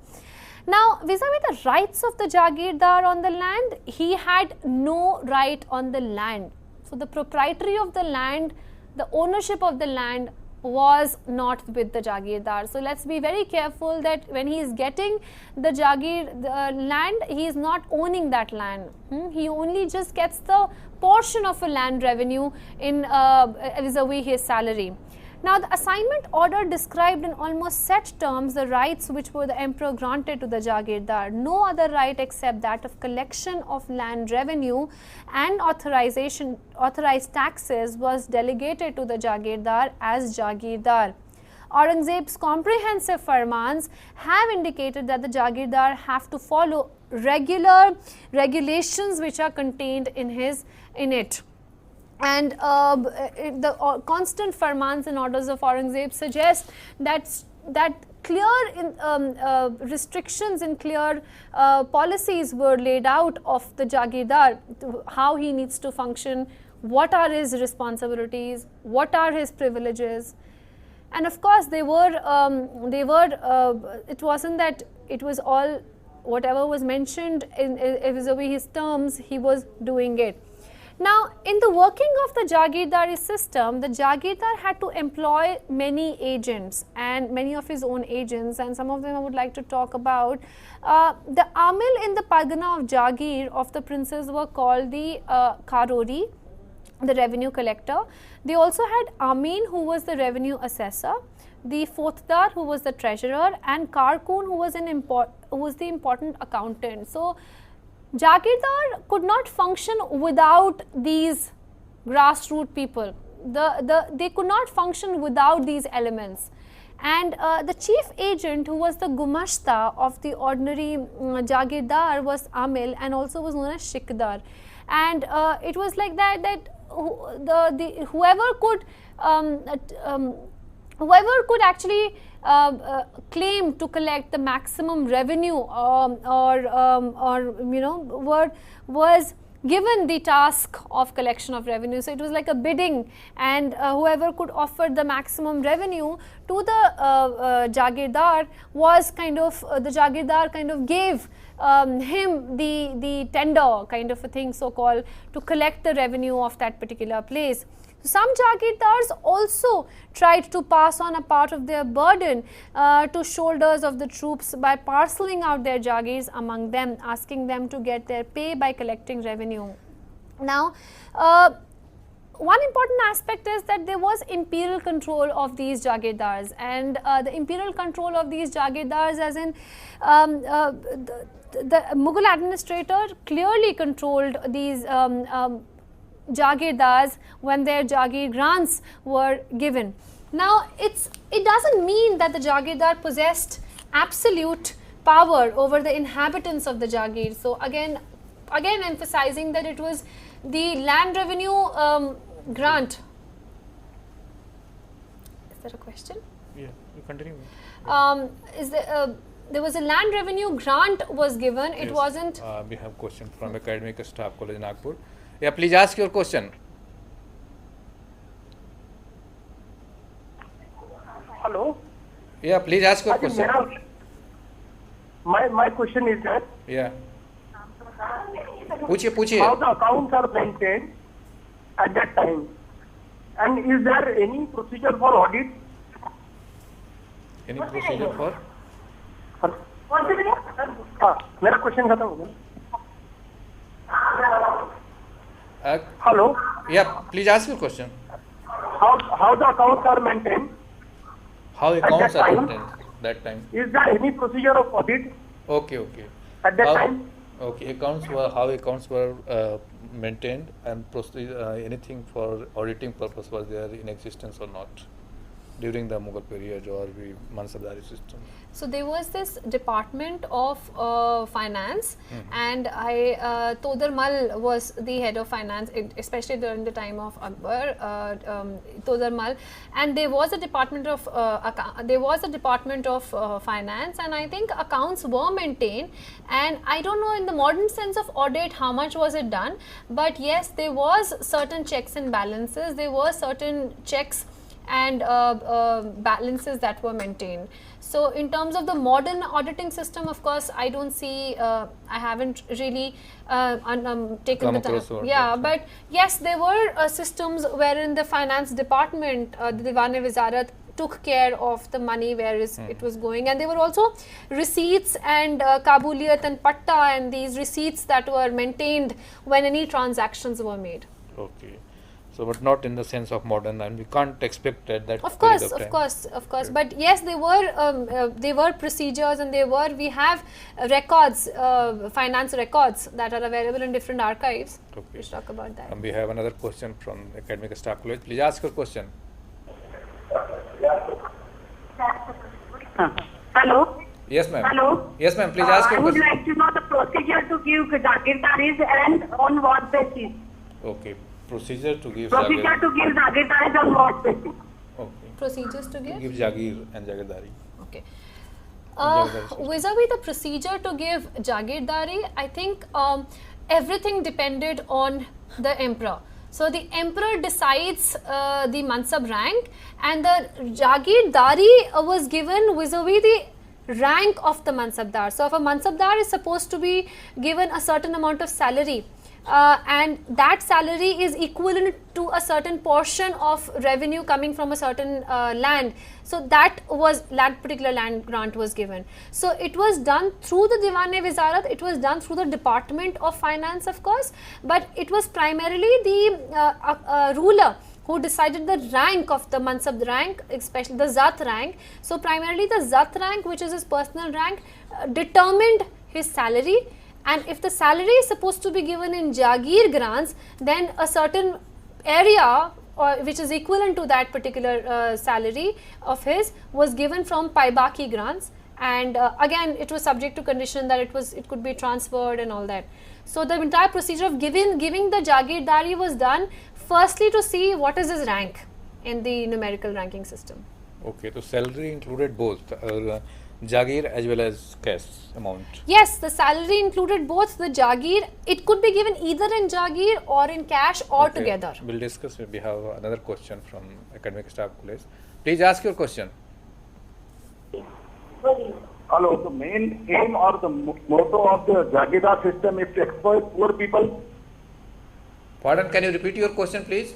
S2: Now, vis-a-vis the rights of the Jagirdar on the land, he had no right on the land. So, the proprietary of the land, the ownership of the land was not with the Jagirdar. So, let us be very careful that when he is getting the land, he is not owning that land. He only just gets the portion of a land revenue in vis-a-vis his salary. Now, the assignment order described in almost set terms the rights which were the emperor granted to the Jagirdar. No other right except that of collection of land revenue and authorized taxes was delegated to the Jagirdar as Jagirdar. Aurangzeb's comprehensive farmans have indicated that the Jagirdar have to follow regular regulations which are contained in it. And the constant farmans and orders of Aurangzeb suggest that clear restrictions and clear policies were laid out of the Jagirdar, how he needs to function, what are his responsibilities, what are his privileges. And of course, it wasn't that it was all whatever was mentioned in vis-a-vis his terms, he was doing it. Now, in the working of the Jagirdari system, the Jagirdar had to employ many agents and many of his own agents, and some of them I would like to talk about. The Amil in the Pargana of Jagir of the princes were called the Karori, the revenue collector. They also had Amin, who was the revenue assessor, the Fothdar, who was the treasurer, and Karkun, who was the important accountant. So, Jagirdar could not function without these grassroots people. They could not function without these elements. And the chief agent, who was the Gumashta of the ordinary Jagirdar, was Amil, and also was known as Shikdar. And it was like that whoever could whoever could actually claim to collect the maximum revenue was given the task of collection of revenue. So it was like a bidding, and whoever could offer the maximum revenue to the Jagirdar was kind of the Jagirdar kind of gave him the tender kind of a thing, so called, to collect the revenue of that particular place. Some Jagirdars also tried to pass on a part of their burden to shoulders of the troops by parceling out their Jagirs among them, asking them to get their pay by collecting revenue. Now, one important aspect is that there was imperial control of these Jagirdars, and the imperial control of these Jagirdars, as in the Mughal administrator clearly controlled these Jagirdars when their Jagir grants were given. Now, it doesn't mean that the Jagirdar possessed absolute power over the inhabitants of the Jagir. So again emphasizing that it was the land revenue grant. Is there a question?
S1: Yeah, you continue.
S2: There was a land revenue grant was given. It
S1: Yes.
S2: wasn't.
S1: We have question from Academic Staff College, Nagpur. Yeah, please ask your question.
S3: Hello.
S1: Yeah, please ask your question.
S3: My question is that
S1: Yeah. पूछिए.
S3: how the accounts are maintained at that time, and is there any procedure for audit?
S1: Any procedure for?
S3: मेरा question खत्म हो गया.
S1: Uh,
S3: Hello.
S1: yeah, please ask your question.
S3: How the accounts are maintained?
S1: How accounts
S3: that
S1: are
S3: time?
S1: maintained that time?
S3: Is there any procedure of audit
S1: Okay.
S3: at that
S1: How-
S3: time?
S1: Okay, how accounts were maintained, and anything for auditing purpose was there in existence or not during the Mughal period or the Mansabdari system?
S2: So there was this department of finance, and Todar Mal was the head of finance, especially during the time of Akbar, Todar Mal, and there was a department of finance, and I think accounts were maintained. And I don't know in the modern sense of audit how much was it done, but yes, there was certain checks and balances. There were certain checks and balances that were maintained. So in terms of the modern auditing system, of course, I don't see, I haven't really taken
S1: Come
S2: the time.
S1: across or
S2: Yeah,
S1: that.
S2: but yes, there were systems wherein the finance department, the Diwan-e-Wizarat, took care of the money where it was going, and there were also receipts and Kabuliyat and Patta and these receipts that were maintained when any transactions were made.
S1: Okay. So, but not in the sense of modern, and we can't expect at that
S2: Of
S1: period
S2: course,
S1: of
S2: of
S1: time.
S2: course. But yes, there were procedures, and we have records, finance records that are available in different archives.
S1: Okay.
S2: Let's talk about that.
S1: And we have another question from Academic Staff College. Please ask your question.
S4: Hello.
S1: Yes, ma'am.
S4: Hello.
S1: Yes, ma'am. Please ask your
S4: I would
S1: question.
S4: like to know the procedure to give Jagirdaris and on what basis?
S1: Okay. Procedure to give
S4: Procedure
S1: Jagir.
S4: to give Jagirdaris on what basis?
S1: Okay.
S2: Procedures to
S1: To
S2: give.
S1: give Jagir and Jagirdari.
S2: Okay.
S1: Jagirdari system.
S2: Vis-a-vis the procedure to give Jagirdari, I think everything depended on the emperor. So the emperor decides the Mansab rank, and the Jagirdari was given vis-a-vis the rank of the Mansabdar. So if a Mansabdar is supposed to be given a certain amount of salary, and that salary is equivalent to a certain portion of revenue coming from a certain land. So that was particular land grant was given. So it was done through the Diwan-e-Wizarat, it was done through the Department of Finance, of course, but it was primarily the ruler who decided the rank of the Mansab rank, especially the Zat rank. So primarily the Zat rank, which is his personal rank, determined his salary. And if the salary is supposed to be given in Jagir grants, then a certain area which is equivalent to that particular salary of his, was given from Paibaki grants, and again it was subject to condition that it could be transferred and all that. So the entire procedure of giving the Jagirdari was done firstly to see what is his rank in the numerical ranking system.
S1: Okay, so salary included both Jagir as well as cash amount.
S2: Yes, the salary included both the Jagir. It could be given either in Jagir or in cash or
S1: Okay,
S2: together.
S1: We'll discuss. We have another question from Academic Staff College. Please ask your question.
S5: Hello, the main aim or the motto of the Jagirdar system is to exploit poor people.
S1: Pardon, can you repeat your question, please?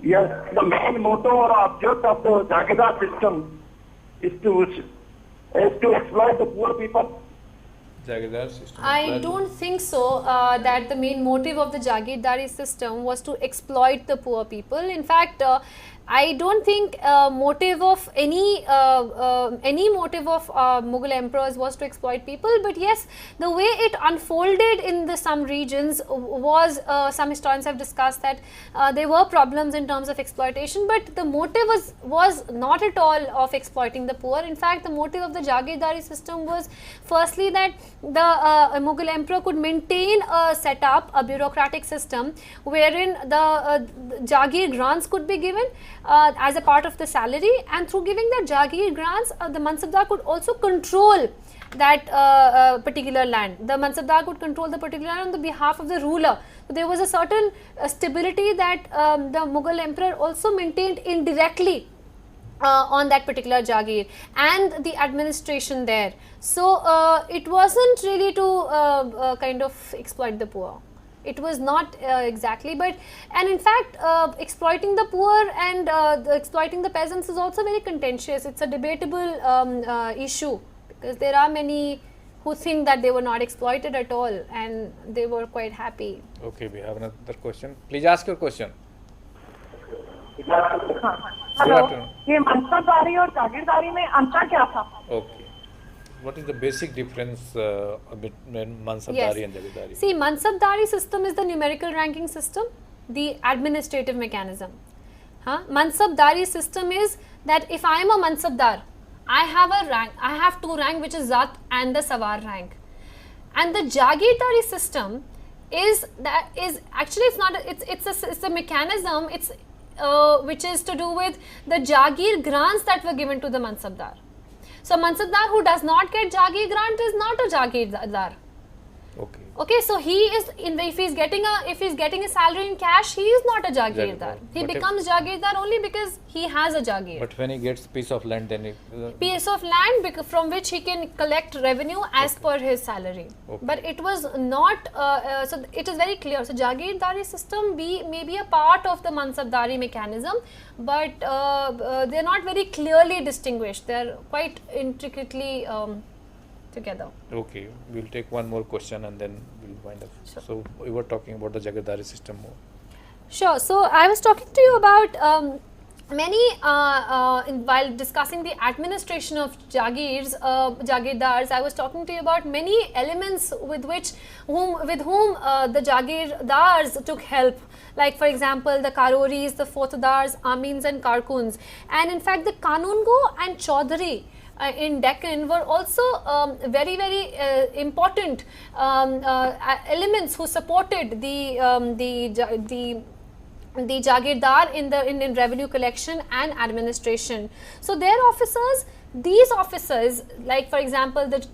S5: Yes, the main motto or object of the Jagirdar system is to exploit the poor people.
S1: Jagirdar system.
S2: I don't think so that the main motive of the Jagirdari system was to exploit the poor people. In fact, I don't think motive of any motive of Mughal emperors was to exploit people. But yes, the way it unfolded in some regions was, some historians have discussed that there were problems in terms of exploitation, but the motive was not at all of exploiting the poor. In fact, the motive of the Jagirdari system was firstly that the Mughal emperor could maintain a setup, a bureaucratic system wherein the Jagir grants could be given as a part of the salary, and through giving the Jagir grants, the Mansabdar could also control that particular land. The Mansabdar could control the particular land on the behalf of the ruler. So there was a certain stability that the Mughal emperor also maintained indirectly on that particular Jagir and the administration there. So it wasn't really to kind of exploit the poor. It was not exactly, but, and in fact exploiting the poor and exploiting the peasants is also very contentious. It's a debatable issue, because there are many who think that they were not exploited at all and they were quite happy.
S1: Okay, we have another question. Please ask your question.
S4: Hello, ये मनसबदारी और जागीरदारी में अंतर क्या था?
S1: Okay. What is the basic difference between Mansabdari and Jagirdari?
S2: See, Mansabdari system is the numerical ranking system, the administrative mechanism. Mansabdari system is that if I am a Mansabdar, I have a rank, I have two rank, which is Zat and the Sawar rank. And the Jagirdari system is actually, it's not, it's a mechanism, which is to do with the Jagir grants that were given to the Mansabdar. So Mansabdar who does not get Jagir grant is not a Jagirdar.
S1: Okay.
S2: Okay, so he is if he's getting a salary in cash, he is not a Jagirdar. He
S1: But
S2: becomes Jagirdar only because he has a Jagir.
S1: But when he gets piece of land, then
S2: Piece of land from which he can collect revenue as per his salary.
S1: Okay.
S2: But it was not, so it is very clear. So Jagirdari system may be a part of the Mansabdari mechanism, but they are not very clearly distinguished. They are quite intricately together.
S1: Okay, we'll take one more question and then we'll wind up.
S2: Sure.
S1: So we were talking about the Jagirdari system more.
S2: Sure. So I was talking to you about while discussing the administration of Jagirdars, I was talking to you about many elements with whom the Jagirdars took help. Like for example, the Karoris, the Fotadars, Amins and Karkuns. And in fact, the Kanungo and Chaudhary in Deccan were also very important elements who supported the Jagirdar in revenue collection and administration. So their officers, these officers, like for example the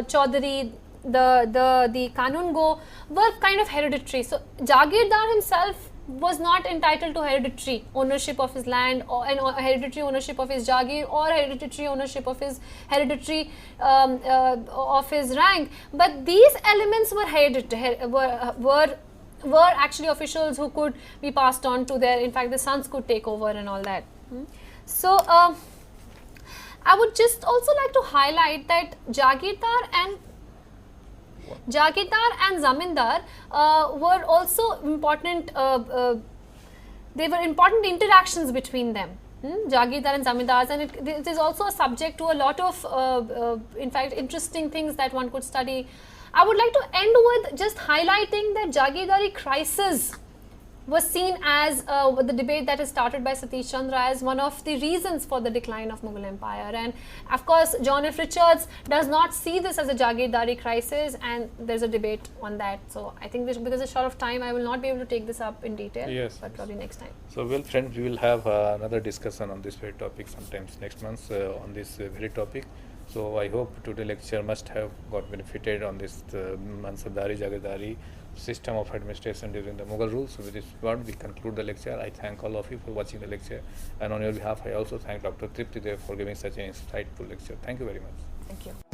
S2: Chaudhary, the Kanungo, were kind of hereditary. So Jagirdar himself was not entitled to hereditary ownership of his land or hereditary ownership of his Jagir or hereditary ownership of his of his rank. But these elements were hereditary, were actually officials who could be passed on to their, in fact the sons could take over and all that. So I would just also like to highlight that Jagirdar and Zamindar were also important, they were important interactions between them, Jagirdar and Zamindars, and it is also a subject to a lot of in fact interesting things that one could study. I would like to end with just highlighting that Jagirdari crisis was seen as the debate that is started by Satish Chandra as one of the reasons for the decline of Mughal Empire. And of course, John F. Richards does not see this as a Jagirdari crisis, and there's a debate on that. So I think this, because it's short of time, I will not be able to take this up in detail.
S1: Yes,
S2: but probably next time.
S1: So, well, friends, we will have another discussion on this very topic sometimes next month on this very topic. So, I hope today's lecture must have got benefited on this Mansabdari Jagirdari system of administration during the Mughal rule. So, with this word, we conclude the lecture. I thank all of you for watching the lecture, and on your behalf, I also thank Dr. Tripti Dev for giving such an insightful lecture. Thank you very much.
S2: Thank you.